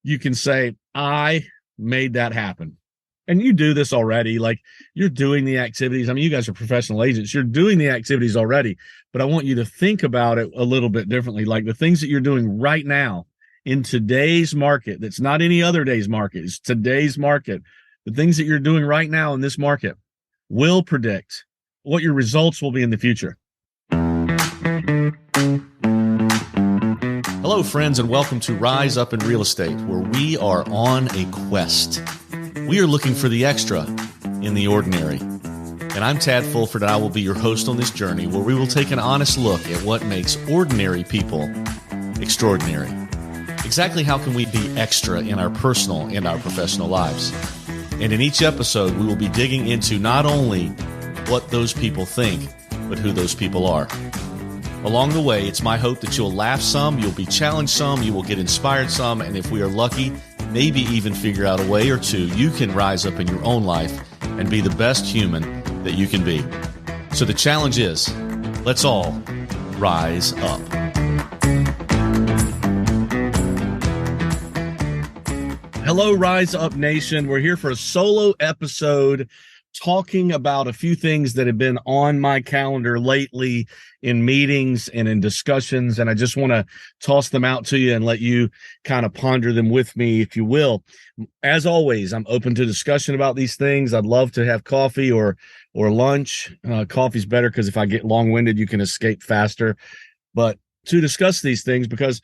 you can say, I made that happen. And you do this already. Like, you're doing the activities. I mean, you guys are professional agents. You're doing the activities already, but I want you to think about it a little bit differently. Like the things that you're doing right now in today's market, that's not any other day's market, it's today's market. The things that you're doing right now in this market will predict what your results will be in the future. Hello, friends, and welcome to Rise Up in Real Estate, where we are on a quest. We are looking for the extra in the ordinary. And I'm Tad Fulford, and I will be your host on this journey where we will take an honest look at what makes ordinary people extraordinary. Exactly how can we be extra in our personal and our professional lives? And in each episode, we will be digging into not only what those people think, but who those people are. Along the way, it's my hope that you'll laugh some, you'll be challenged some, you will get inspired some, and if we are lucky, maybe even figure out a way or two you can rise up in your own life and be the best human that you can be. So the challenge is, let's all rise up. Hello, Rise Up Nation. We're here for a solo episode talking about a few things that have been on my calendar lately in meetings and in discussions, and I just want to toss them out to you and let you kind of ponder them with me, if you will. As always, I'm open to discussion about these things. I'd love to have coffee or lunch. Coffee's better because if I get long-winded, you can escape faster. But to discuss these things, because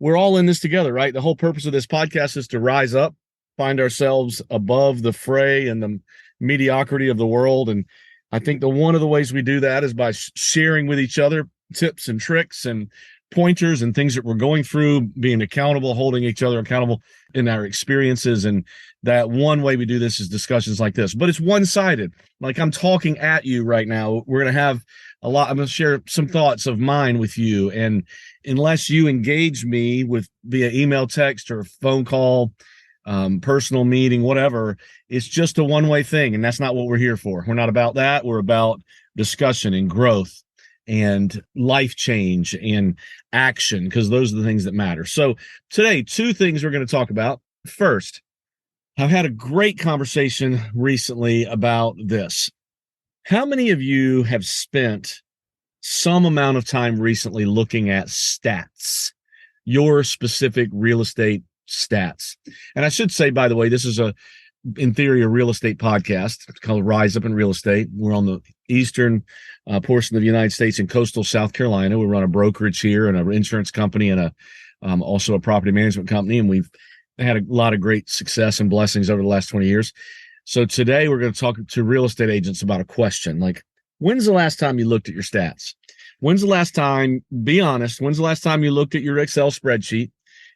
we're all in this together, right? The whole purpose of this podcast is to rise up, find ourselves above the fray and the mediocrity of the world. And I think one of the ways we do that is by sharing with each other tips and tricks and pointers and things that we're going through, being accountable, holding each other accountable in our experiences. And that one way we do this is discussions like this, but it's one-sided. Like I'm talking at you right now. We're going to have I'm going to share some thoughts of mine with you. And unless you engage me via email, text, or phone call, personal meeting, whatever, it's just a one-way thing. And that's not what we're here for. We're not about that. We're about discussion and growth and life change and action, because those are the things that matter. So today, two things we're going to talk about. First, I've had a great conversation recently about this. How many of you have spent some amount of time recently looking at stats, your specific real estate stats? And I should say, by the way, this is in theory, a real estate podcast. It's called Rise Up in Real Estate. We're on the eastern portion of the United States in coastal South Carolina. We run a brokerage here and an insurance company and also a property management company. And we've had a lot of great success and blessings over the last 20 years. So today we're going to talk to real estate agents about a question like, when's the last time you looked at your stats? When's the last time, be honest, when's the last time you looked at your Excel spreadsheet,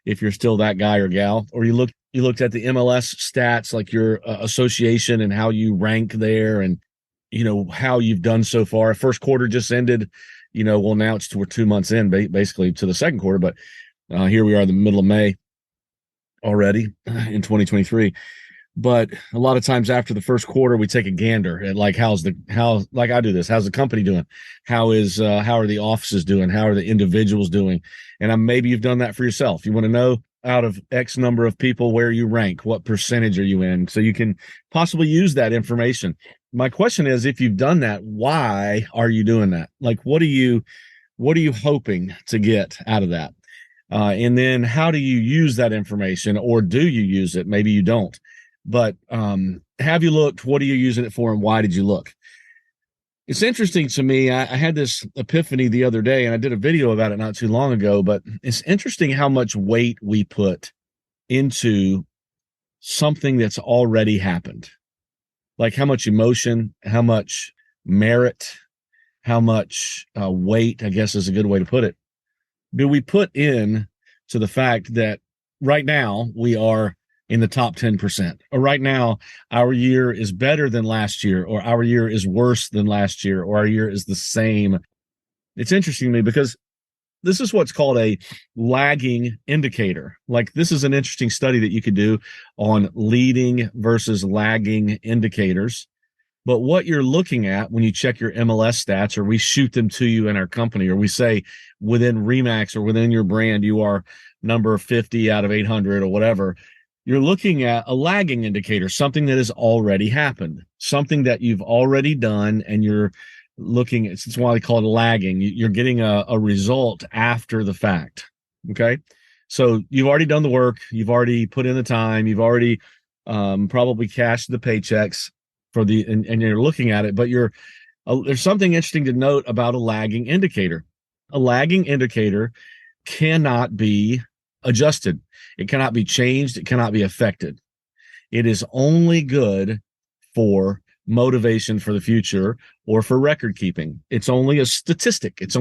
if you're still that guy or gal, or you looked at the MLS stats, like your association and how you rank there and, how you've done so far. First quarter just ended, well, now we're 2 months in basically to the second quarter, but here we are in the middle of May already in 2023. But a lot of times after the first quarter, we take a gander at like, like I do this, how's the company doing? How are the offices doing? How are the individuals doing? And maybe you've done that for yourself. You want to know out of X number of people where you rank, what percentage are you in? So you can possibly use that information. My question is, if you've done that, why are you doing that? Like, what are you hoping to get out of that? And then how do you use that information, or do you use it? Maybe you don't. But have you looked? What are you using it for, and why did you look? It's interesting to me. I had this epiphany the other day, and I did a video about it not too long ago, but it's interesting how much weight we put into something that's already happened. Like how much emotion, how much merit, how much weight, I guess is a good way to put it, do we put in to the fact that right now we are in the top 10%, or right now our year is better than last year, or our year is worse than last year, or our year is the same. It's interesting to me because this is what's called a lagging indicator. Like this is an interesting study that you could do on leading versus lagging indicators. But what you're looking at when you check your MLS stats, or we shoot them to you in our company, or we say within Remax or within your brand, you are number 50 out of 800 or whatever, you're looking at a lagging indicator, something that has already happened, something that you've already done, and you're looking at, it's why they call it lagging. You're getting a result after the fact. Okay. So you've already done the work. You've already put in the time. You've already probably cashed the paychecks for the, and you're looking at it, but there's something interesting to note about a lagging indicator. A lagging indicator cannot be adjusted. It cannot be changed. It cannot be affected. It is only good for motivation for the future or for record keeping. It's only a statistic. It's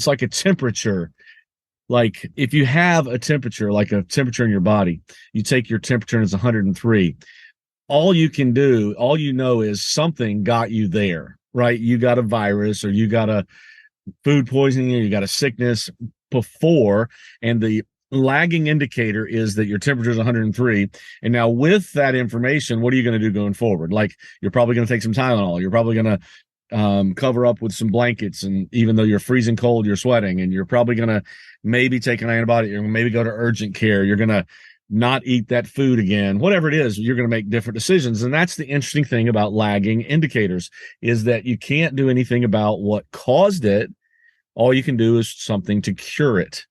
like a temperature. Like if you have a temperature, like a temperature in your body, you take your temperature and it's 103. All you know is something got you there, right? You got a virus, or you got a food poisoning, or you got a sickness before, and the lagging indicator is that your temperature is 103. And now with that information, what are you going to do going forward? Like, you're probably going to take some Tylenol. You're probably going to cover up with some blankets, and even though you're freezing cold, you're sweating, and you're probably going to maybe take an antibiotic. You're going to maybe go to urgent care. You're going to not eat that food again. Whatever it is, you're going to make different decisions. And that's the interesting thing about lagging indicators, is that you can't do anything about what caused it. All you can do is something to cure it,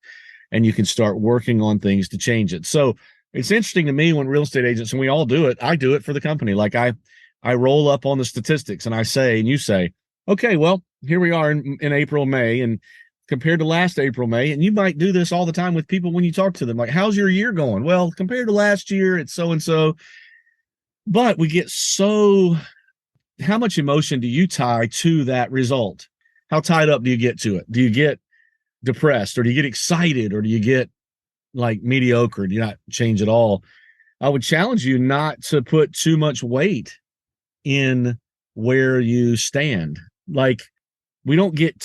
and you can start working on things to change it. So it's interesting to me when real estate agents, and we all do it, I do it for the company. Like I roll up on the statistics and I say, and you say, okay, well, here we are in April, May, and compared to last April, May, and you might do this all the time with people when you talk to them, like, how's your year going? Well, compared to last year, it's so-and-so. But we get how much emotion do you tie to that result? How tied up do you get to it? Do you get depressed, or do you get excited, or do you get like mediocre? Do you not change at all? I would challenge you not to put too much weight in where you stand. Like, we don't get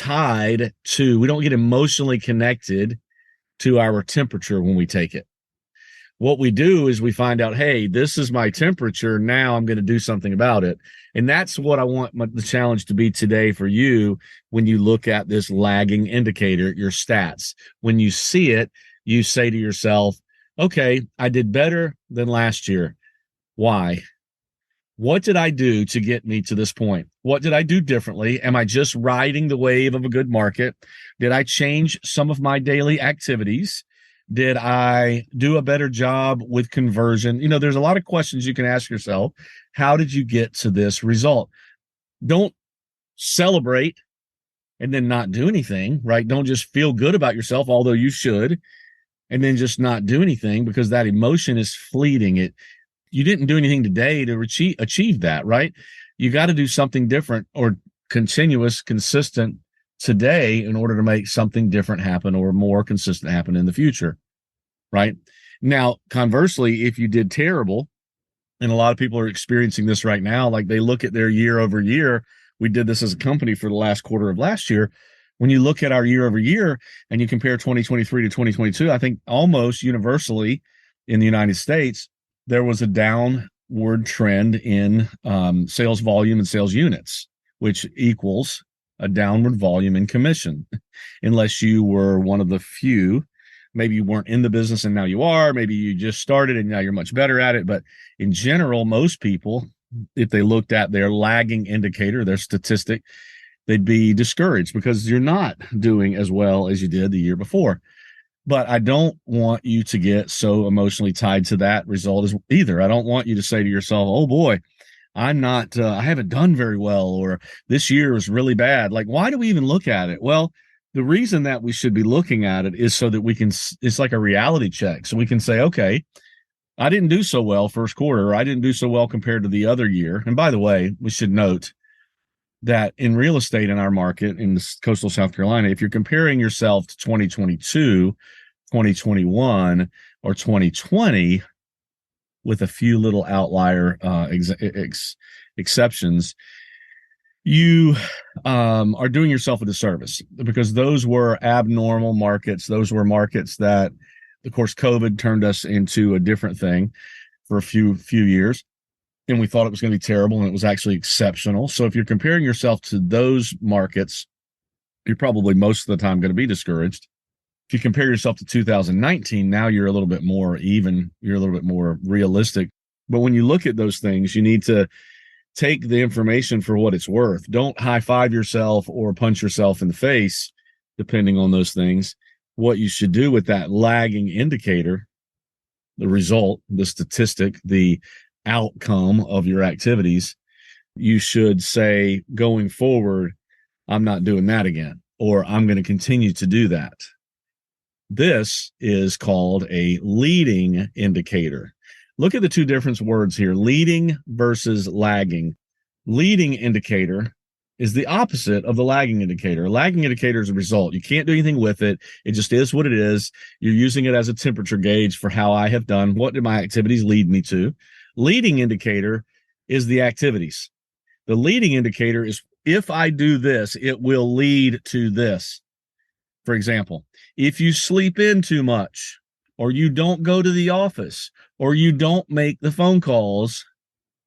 emotionally connected to our temperature when we take it. What we do is we find out, hey, this is my temperature. Now I'm going to do something about it. And that's what I want the challenge to be today for you when you look at this lagging indicator, your stats. When you see it, you say to yourself, okay, I did better than last year. Why? What did I do to get me to this point? What did I do differently? Am I just riding the wave of a good market? Did I change some of my daily activities? Did I do a better job with conversion? There's a lot of questions you can ask yourself. How did you get to this result? Don't celebrate and then not do anything, right? Don't just feel good about yourself, although you should, and then just not do anything, because that emotion is fleeting. You didn't do anything today to achieve that, right? You got to do something different or consistent today in order to make something different happen, or more consistent happen in the future, right? Now, conversely, if you did terrible, and a lot of people are experiencing this right now, like they look at their year over year. We did this as a company for the last quarter of last year. When you look at our year over year and you compare 2023 to 2022, I think almost universally in the United States, there was a downward trend in sales volume and sales units, which equals a downward volume in commission, unless you were one of the few. Maybe you weren't in the business and now you are. Maybe you just started and now you're much better at it. But in general, most people, if they looked at their lagging indicator, their statistic, they'd be discouraged because you're not doing as well as you did the year before. But I don't want you to get so emotionally tied to that result either. I don't want you to say to yourself, oh boy, I haven't done very well, or this year was really bad. Like, why do we even look at it? Well, the reason that we should be looking at it is so that it's like a reality check. So we can say, okay, I didn't do so well first quarter. Or I didn't do so well compared to the other year. And by the way, we should note that in real estate in our market in coastal South Carolina, if you're comparing yourself to 2022, 2021, or 2020, with a few little outlier exceptions, you are doing yourself a disservice, because those were abnormal markets. Those were markets that, of course, COVID turned us into a different thing for a few years. and we thought it was going to be terrible, and it was actually exceptional. So if you're comparing yourself to those markets, you're probably most of the time going to be discouraged. If you compare yourself to 2019, now you're a little bit more even, you're a little bit more realistic. But when you look at those things, you need to take the information for what it's worth. Don't high five yourself or punch yourself in the face, depending on those things. What you should do with that lagging indicator, the result, the statistic, the outcome of your activities, you should say, going forward, I'm not doing that again, or I'm going to continue to do that. This is called a leading indicator. Look at the two different words here, leading versus lagging. Leading indicator is the opposite of the lagging indicator. A lagging indicator is a result. You can't do anything with it. It just is what it is. You're using it as a temperature gauge for how I have done. What did my activities lead me to? Leading indicator is the activities. The leading indicator is if I do this, it will lead to this. For example, if you sleep in too much, or you don't go to the office, or you don't make the phone calls,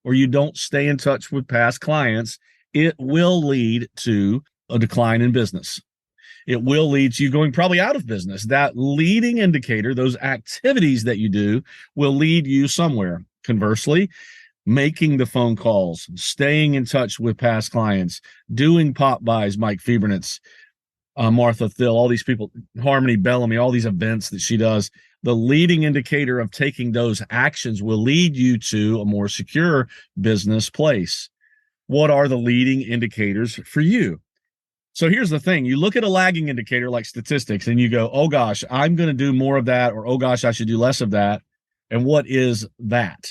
or you don't stay in touch with past clients, it will lead to a decline in business. It will lead to you going probably out of business. That leading indicator, those activities that you do, will lead you somewhere. Conversely, making the phone calls, staying in touch with past clients, doing pop buys, Mike Fiebernitz, Martha Thill, all these people, Harmony Bellamy, all these events that she does. The leading indicator of taking those actions will lead you to a more secure business place. What are the leading indicators for you? So here's the thing. You look at a lagging indicator like statistics and you go, oh gosh, I'm going to do more of that, or oh gosh, I should do less of that. And what is that?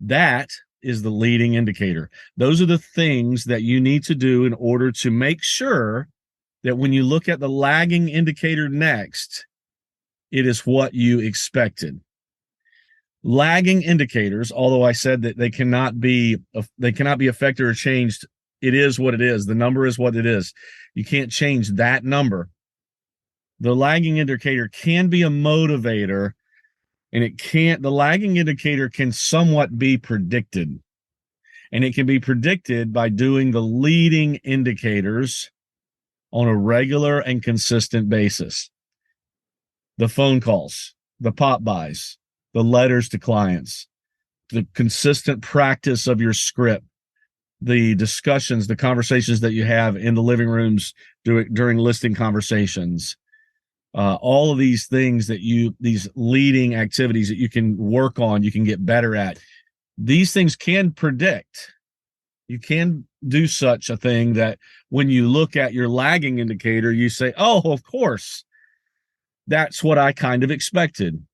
That is the leading indicator. Those are the things that you need to do in order to make sure that when you look at the lagging indicator next, it is what you expected. Lagging indicators, although I said that they cannot be affected or changed, it is what it is. The number is what it is. You can't change that number. The lagging indicator can be a motivator, and the lagging indicator can somewhat be predicted. And it can be predicted by doing the leading indicators on a regular and consistent basis. The phone calls, the pop buys, the letters to clients, the consistent practice of your script, the discussions, the conversations that you have in the living rooms during listing conversations, all of these things these leading activities that you can work on, you can get better at. These things can predict. You can do such a thing that when you look at your lagging indicator, you say, oh, of course, that's what I kind of expected.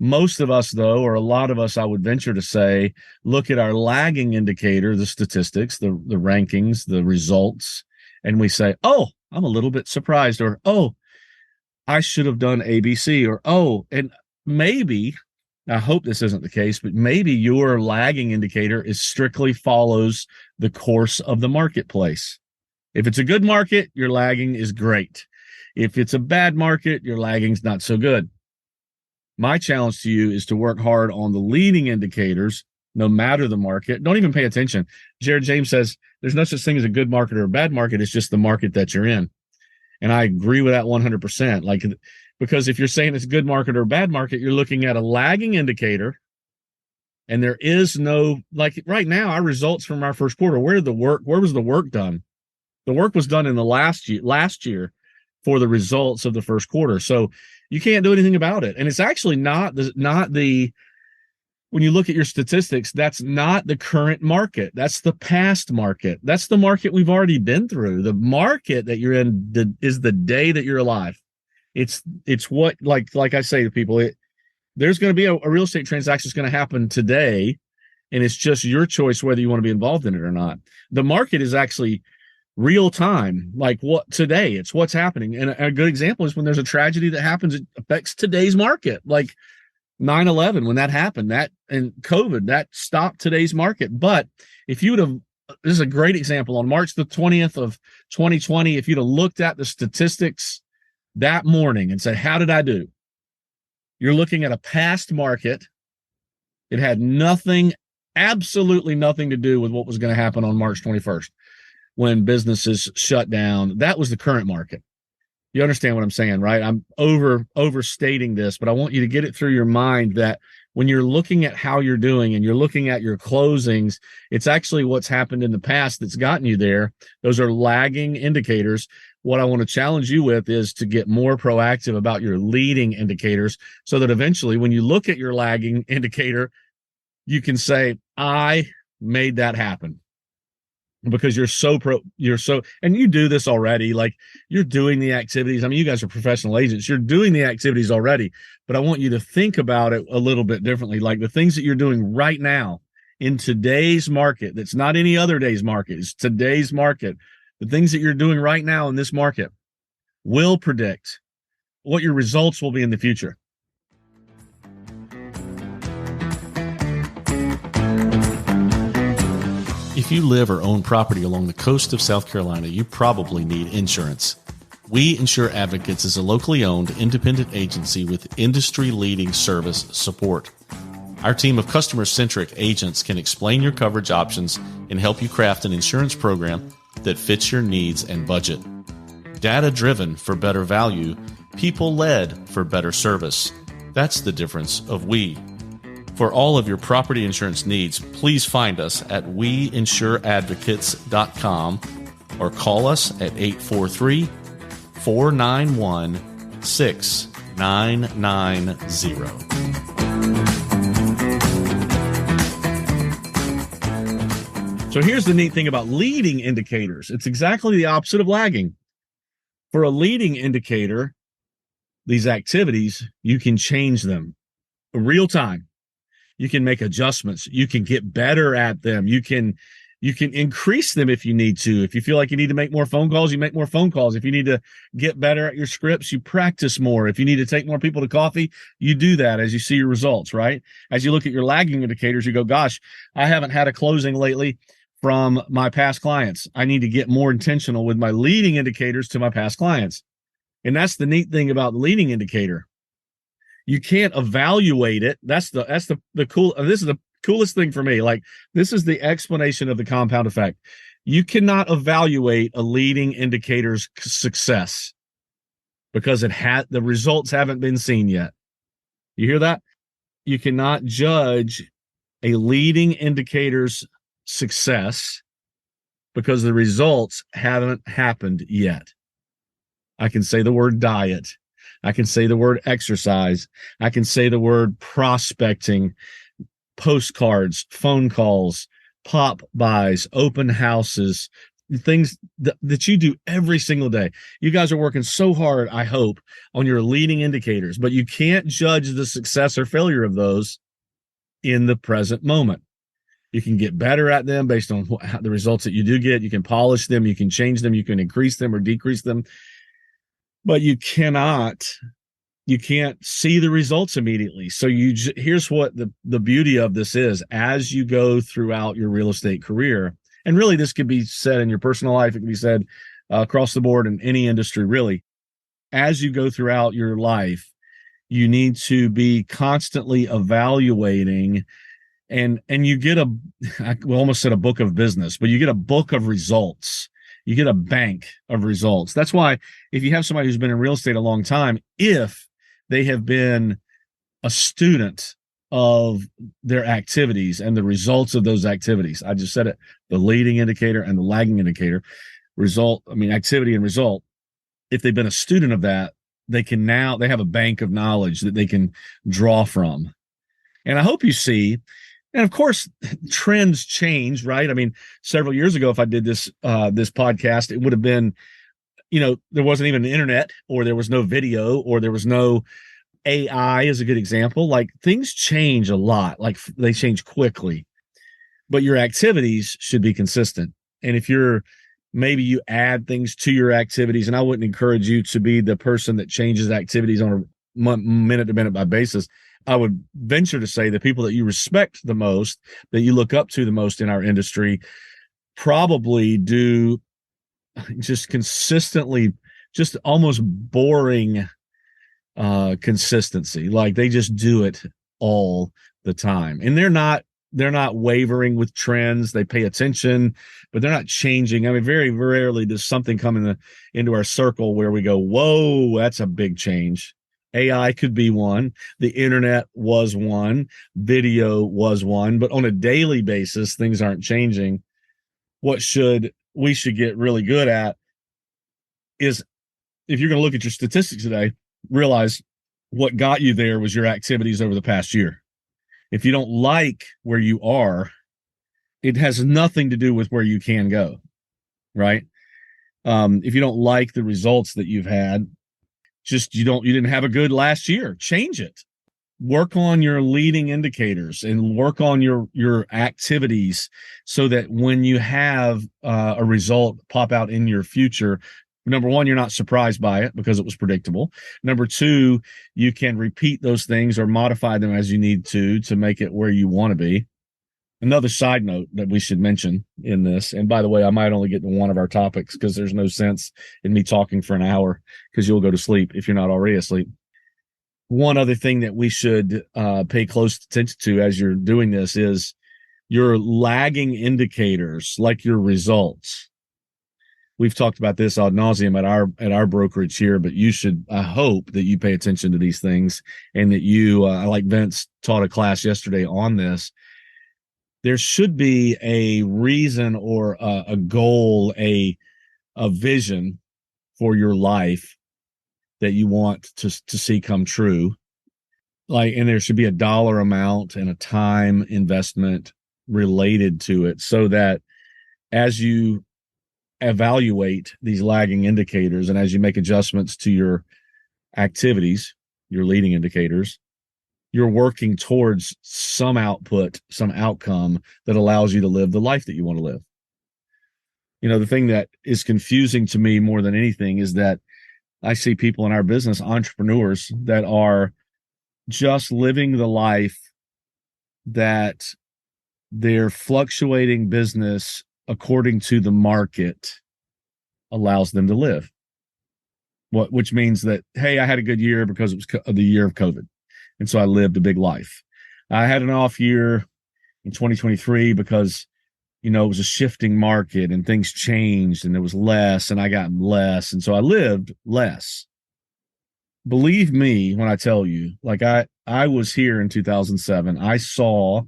Most of us, though, or a lot of us, I would venture to say, look at our lagging indicator, the statistics, the rankings, the results, and we say, oh, I'm a little bit surprised, or, oh, I should have done ABC, or, oh, and maybe, I hope this isn't the case, but maybe your lagging indicator is strictly follows the course of the marketplace. If it's a good market, your lagging is great. If it's a bad market, your lagging's not so good. My challenge to you is to work hard on the leading indicators, no matter the market. Don't even pay attention. Jared James says there's no such thing as a good market or a bad market. It's just the market that you're in. And I agree with that 100%. Because if you're saying it's a good market or a bad market, you're looking at a lagging indicator, and there is no, like right now, our results from our first quarter, where was the work done? The work was done in the last year for the results of the first quarter. So you can't do anything about it. And it's actually not the when you look at your statistics, that's not the current market. That's the past market. That's the market we've already been through. The market that you're in is the day that you're alive. It's what, like I say to people, there's going to be a real estate transaction that's going to happen today, and it's just your choice whether you want to be involved in it or not. The market is actually real time, like what today, it's what's happening. And a good example is when there's a tragedy that happens, it affects today's market, like 9/11, when that happened, and COVID, that stopped today's market. But if you would have, this is a great example, on March the 20th of 2020, if you'd have looked at the statistics that morning and said, how did I do? You're looking at a past market. It had nothing absolutely nothing to do with what was going to happen on March 21st when businesses shut down. That was the current market. You understand what I'm saying, right? I'm overstating this, but I want you to get it through your mind that when you're looking at how you're doing and you're looking at your closings, it's actually what's happened in the past that's gotten you there. Those are lagging indicators. What I want to challenge you with is to get more proactive about your leading indicators so that eventually when you look at your lagging indicator, you can say, I made that happen. Because and you do this already, like you're doing the activities. I mean, you guys are professional agents, you're doing the activities already, but I want you to think about it a little bit differently. Like the things that you're doing right now in today's market, that's not any other day's market, it's today's market. The things that you're doing right now in this market will predict what your results will be in the future. If you live or own property along the coast of South Carolina, you probably need insurance. We Insure Advocates is a locally owned independent agency with industry-leading service support. Our team of customer-centric agents can explain your coverage options and help you craft an insurance program that fits your needs and budget. Data-driven for better value, people-led for better service. That's the difference of we. For all of your property insurance needs, please find us at weinsureadvocates.com or call us at 843-491-6990. So here's the neat thing about leading indicators. It's exactly the opposite of lagging. For a leading indicator, these activities, you can change them real time. You can make adjustments. You can get better at them. You can increase them if you need to. If you feel like you need to make more phone calls, you make more phone calls. If you need to get better at your scripts, you practice more. If you need to take more people to coffee, you do that as you see your results, right? As you look at your lagging indicators, you go, gosh, I haven't had a closing lately from my past clients. I need to get more intentional with my leading indicators to my past clients. And that's the neat thing about the leading indicator. You can't evaluate it. That's the cool. This is the coolest thing for me. Like, this is the explanation of the compound effect. You cannot evaluate a leading indicator's success because the results haven't been seen yet. You hear that? You cannot judge a leading indicator's success because the results haven't happened yet. I can say the word diet. I can say the word exercise. I can say the word prospecting, postcards, phone calls, pop buys, open houses, things that you do every single day. You guys are working so hard, I hope, on your leading indicators, but you can't judge the success or failure of those in the present moment. You can get better at them based on the results that you do get. You can polish them. You can change them. You can increase them or decrease them. But you can't see the results immediately. So here's what the beauty of this is. As you go throughout your real estate career, and really this could be said in your personal life, it can be said across the board in any industry, really. As you go throughout your life, you need to be constantly evaluating, and you get I almost said a book of business, but you get a book of results. You get a bank of results. That's why if you have somebody who's been in real estate a long time, if they have been a student of their activities and the results of those activities, I just said it, the leading indicator and the lagging indicator, activity and result. If they've been a student of that, they have a bank of knowledge that they can draw from. And I hope you see. And of course, trends change, right? I mean, several years ago, if I did this podcast, it would have been, there wasn't even an internet, or there was no video, or there was no AI is a good example. Like, things change a lot, like they change quickly, but your activities should be consistent. And if maybe you add things to your activities, and I wouldn't encourage you to be the person that changes activities on a minute to minute by basis. I would venture to say the people that you respect the most, that you look up to the most in our industry, probably do just consistently, just almost boring consistency. Like, they just do it all the time. And they're not they're not wavering with trends. They pay attention, but they're not changing. I mean, very rarely does something come into our circle where we go, whoa, that's a big change. AI could be one. The internet was one. Video was one. But on a daily basis, things aren't changing. What we should get really good at is, if you're going to look at your statistics today, realize what got you there was your activities over the past year. If you don't like where you are, it has nothing to do with where you can go, right? If you don't like the results that you've had, just you didn't have a good last year, change it. Work on your leading indicators and work on your activities so that when you have a result pop out in your future, number one, you're not surprised by it because it was predictable. Number two, you can repeat those things or modify them as you need to make it where you want to be. Another side note that we should mention in this, and by the way, I might only get to one of our topics because there's no sense in me talking for an hour because you'll go to sleep if you're not already asleep. One other thing that we should pay close attention to as you're doing this is your lagging indicators, like your results. We've talked about this ad nauseum at our brokerage here, but I hope that you pay attention to these things and that you, like Vince taught a class yesterday on this. There should be a reason or a goal, a vision for your life that you want to see come true. And there should be a dollar amount and a time investment related to it so that as you evaluate these lagging indicators and as you make adjustments to your activities, your leading indicators, you're working towards some output, some outcome that allows you to live the life that you want to live. The thing that is confusing to me more than anything is that I see people in our business, entrepreneurs, that are just living the life that their fluctuating business according to the market allows them to live. Which means that, hey, I had a good year because it was the year of COVID. And so I lived a big life. I had an off year in 2023 because, it was a shifting market and things changed and there was less and I got less. And so I lived less. Believe me when I tell you, like I was here in 2007. I saw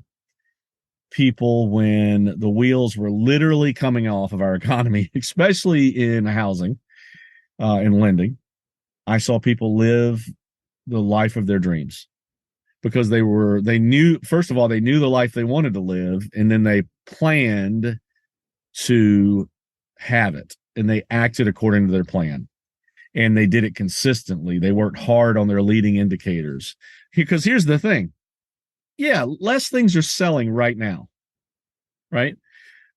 people when the wheels were literally coming off of our economy, especially in housing and lending. I saw people live the life of their dreams because they knew the life they wanted to live, and then they planned to have it and they acted according to their plan. And they did it consistently. They worked hard on their leading indicators. Because here's the thing. Yeah, less things are selling right now, right?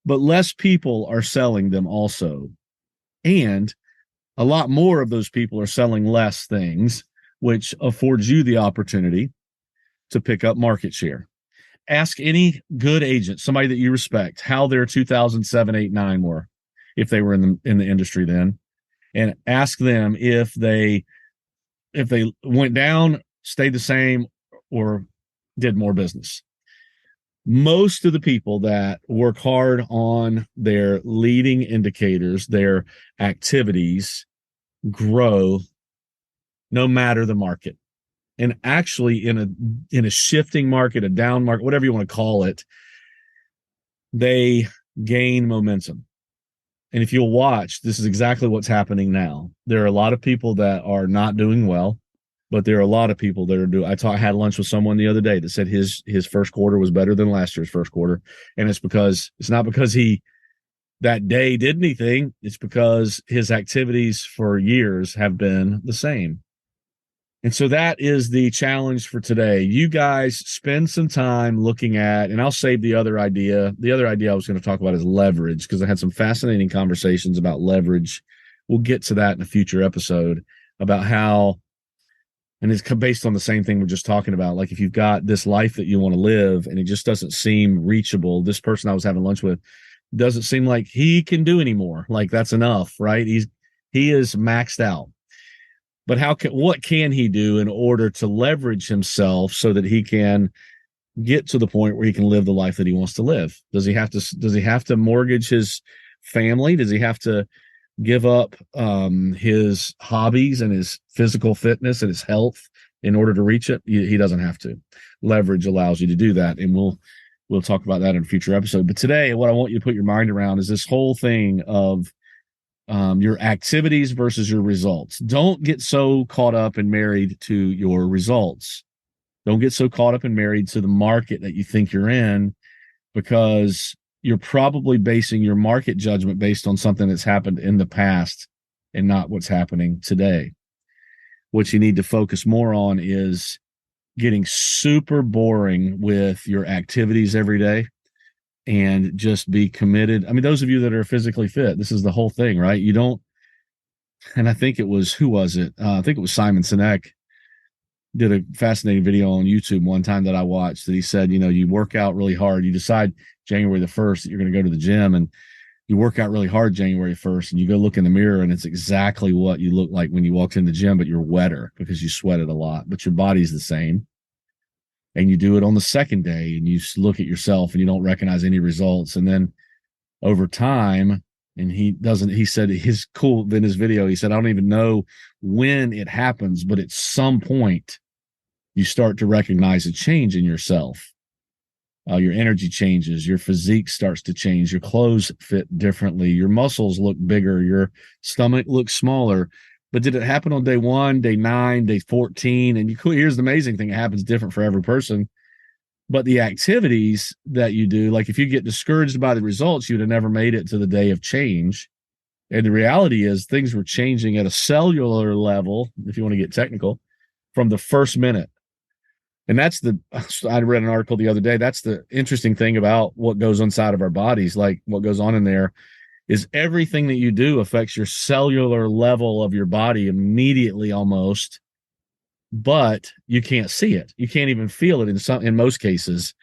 But less people are selling them also. And a lot more of those people are selling less things, which affords you the opportunity to pick up market share. Ask any good agent, somebody that you respect, how their 2007, 8, 9 were, if they were in the industry then. And ask them if they went down, stayed the same, or did more business. Most of the people that work hard on their leading indicators, their activities, grow no matter the market. And actually in a shifting market, a down market, whatever you want to call it, they gain momentum. And if you'll watch, this is exactly what's happening now. There are a lot of people that are not doing well, but there are a lot of people that are doing. I had lunch with someone the other day that said his first quarter was better than last year's first quarter. And it's not because he that day did anything. It's because his activities for years have been the same. And so that is the challenge for today. You guys spend some time looking at, and I'll save the other idea. The other idea I was going to talk about is leverage, because I had some fascinating conversations about leverage. We'll get to that in a future episode about how, and it's based on the same thing we're just talking about. Like if you've got this life that you want to live and it just doesn't seem reachable, this person I was having lunch with doesn't seem like he can do anymore. Like that's enough, right? He is maxed out. But what can he do in order to leverage himself so that he can get to the point where he can live the life that he wants to live? Does he have to mortgage his family? Does he have to give up his hobbies and his physical fitness and his health in order to reach it? He doesn't have to. Leverage allows you to do that, and we'll talk about that in a future episode. But today, what I want you to put your mind around is this whole thing of your activities versus your results. Don't get so caught up and married to your results. Don't get so caught up and married to the market that you think you're in, because you're probably basing your market judgment based on something that's happened in the past and not what's happening today. What you need to focus more on is getting super boring with your activities every day and just be committed. I mean, those of you that are physically fit, this is the whole thing, right? You don't, and I think it was, who was it? I think it was Simon Sinek did a fascinating video on YouTube one time that I watched, that he said, you work out really hard. You decide January the 1st that you're going to go to the gym, and you work out really hard January 1st, and you go look in the mirror, and it's exactly what you look like when you walked in the gym, but you're wetter because you sweated a lot, but your body's the same. And you do it on the second day, and you look at yourself and you don't recognize any results. And then over time, and he said in his video, he said, I don't even know when it happens, but at some point you start to recognize a change in yourself. Your energy changes, your physique starts to change, your clothes fit differently, your muscles look bigger, your stomach looks smaller. But did it happen on day 1, day 9, day 14? And here's the amazing thing. It happens different for every person. But the activities that you do, like if you get discouraged by the results, you'd have never made it to the day of change. And the reality is things were changing at a cellular level, if you want to get technical, from the first minute. And I read an article the other day. That's the interesting thing about what goes inside of our bodies. Like what goes on in there is everything that you do affects your cellular level of your body immediately almost, but you can't see it. You can't even feel it in most cases.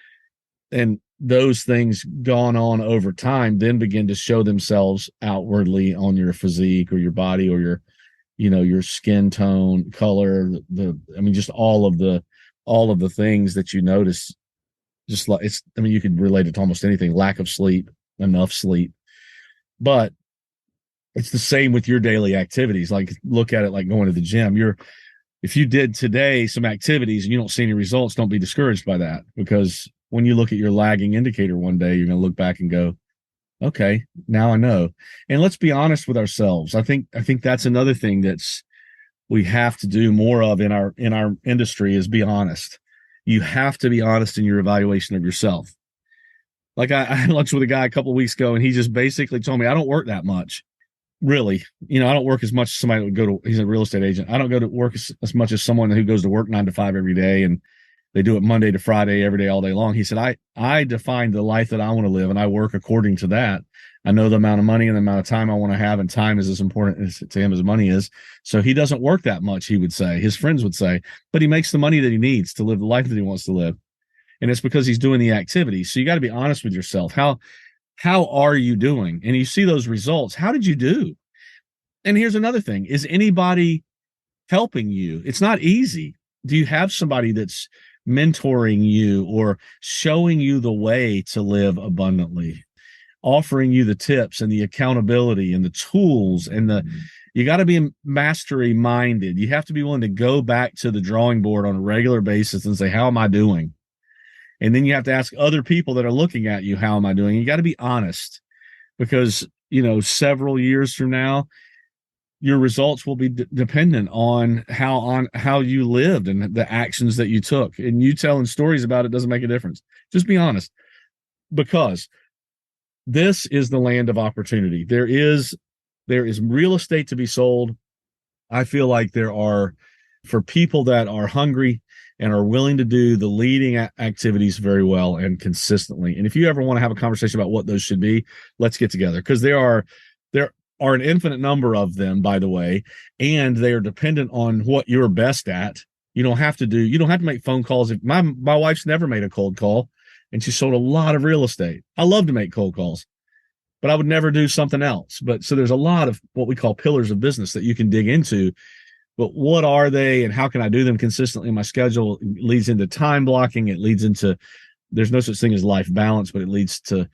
And those things gone on over time then begin to show themselves outwardly on your physique or your body or your skin tone, color, just all of the things that you notice. Just like you could relate it to almost anything. Lack of sleep, enough sleep. But it's the same with your daily activities. Like look at it like going to the gym. If you did today some activities and you don't see any results, don't be discouraged by that, because when you look at your lagging indicator one day, you're going to look back and go, okay, now I know. And let's be honest with ourselves. I think that's another thing we have to do more of in our industry is be honest. You have to be honest in your evaluation of yourself. Like I had lunch with a guy a couple of weeks ago, and he just basically told me, I don't work that much. Really. I don't work as much as somebody that would he's a real estate agent. I don't go to work as much as someone who goes to work 9 to 5 every day, and they do it Monday to Friday, every day, all day long. He said, I define the life that I want to live, and I work according to that. I know the amount of money and the amount of time I want to have, and time is as important to him as money is. So he doesn't work that much, he would say. His friends would say, but he makes the money that he needs to live the life that he wants to live. And it's because he's doing the activity. So you got to be honest with yourself. How are you doing? And you see those results. How did you do? And here's another thing. Is anybody helping you? It's not easy. Do you have somebody that's mentoring you or showing you the way to live abundantly, offering you the tips and the accountability and the tools and you got to be mastery minded. You have to be willing to go back to the drawing board on a regular basis and say, how am I doing? And then you have to ask other people that are looking at you, how am I doing? You got to be honest, because, several years from now, your results will be dependent on how you lived and the actions that you took. And you telling stories about it doesn't make a difference. Just be honest, because this is the land of opportunity. There is real estate to be sold. I feel like there are, for people that are hungry and are willing to do the leading activities very well and consistently. And if you ever want to have a conversation about what those should be, let's get together, because there are an infinite number of them, by the way, and they are dependent on what you're best at. You don't have to make phone calls. My wife's never made a cold call, and she sold a lot of real estate. I love to make cold calls, but I would never do something else. But so there's a lot of what we call pillars of business that you can dig into. but what are they and how can I do them consistently in my schedule? It leads into time blocking. It leads into, there's no such thing as life balance, but it leads to,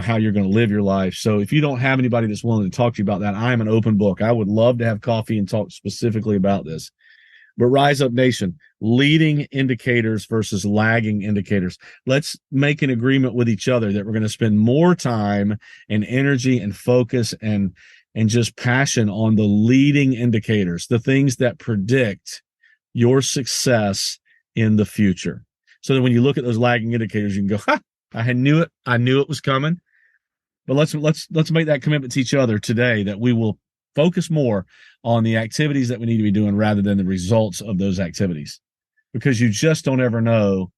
how you're going to live your life. So if you don't have anybody that's willing to talk to you about that, I am an open book. I would love to have coffee and talk specifically about this. But Rise Up Nation, leading indicators versus lagging indicators. Let's make an agreement with each other that we're going to spend more time and energy and focus and just passion on the leading indicators, the things that predict your success in the future. So that when you look at those lagging indicators, you can go, ha, I knew it. I knew it was coming. But let's make that commitment to each other today that we will focus more on the activities that we need to be doing rather than the results of those activities, because you just don't ever know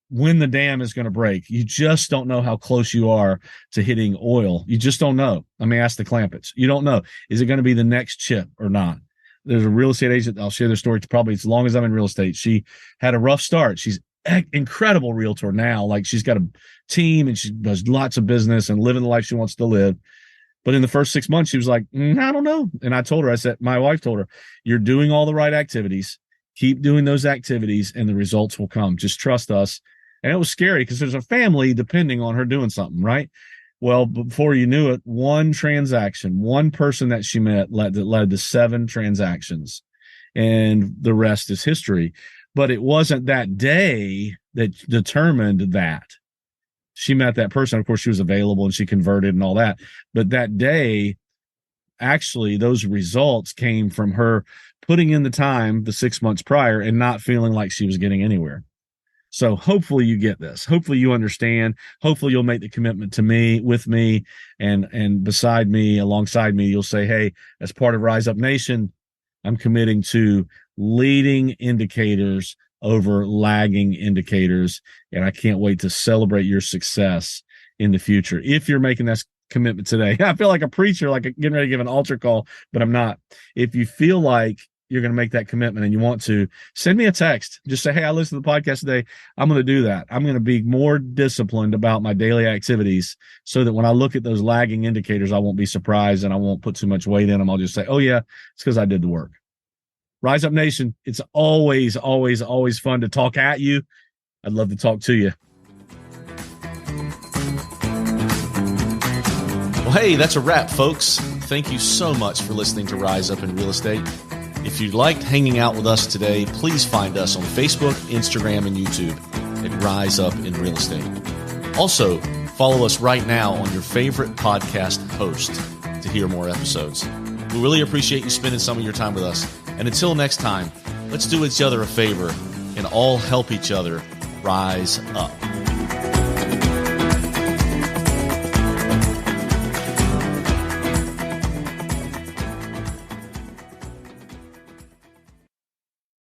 when the dam is going to break. You just don't know how close you are to hitting oil. You just don't know. I mean, ask the Clampetts. You don't know. Is it going to be the next chip or not? There's a real estate agent. I'll share their story probably as long as I'm in real estate. She had a rough start. She's incredible realtor now. Like, she's got a team and she does lots of business and living the life she wants to live. But in the first 6 months, she was like, I don't know. And I told her, my wife told her, you're doing all the right activities. Keep doing those activities and the results will come. Just trust us. And it was scary because there's a family depending on her doing something, right? Well, before you knew it, one transaction, one person that she met led to 7 transactions, and the rest is history. But it wasn't that day that determined that. She met that person. Of course, she was available and she converted and all that. But that day, actually, those results came from her putting in the time the 6 months prior and not feeling like she was getting anywhere. So hopefully you get this. Hopefully you understand. Hopefully you'll make the commitment to me, with me, and beside me, alongside me. You'll say, hey, as part of Rise Up Nation, I'm committing to leading indicators over lagging indicators. And I can't wait to celebrate your success in the future. If you're making that commitment today, I feel like a preacher, like getting ready to give an altar call, but I'm not. If you feel like you're going to make that commitment and you want to, send me a text. Just say, hey, I listened to the podcast today. I'm going to do that. I'm going to be more disciplined about my daily activities so that when I look at those lagging indicators, I won't be surprised and I won't put too much weight in them. I'll just say, oh yeah, it's because I did the work. Rise Up Nation, it's always, always, always fun to talk at you. I'd love to talk to you. Well, hey, that's a wrap, folks. Thank you so much for listening to Rise Up in Real Estate. If you liked hanging out with us today, please find us on Facebook, Instagram, and YouTube at Rise Up in Real Estate. Also, follow us right now on your favorite podcast host to hear more episodes. We really appreciate you spending some of your time with us. And until next time, let's do each other a favor and all help each other rise up.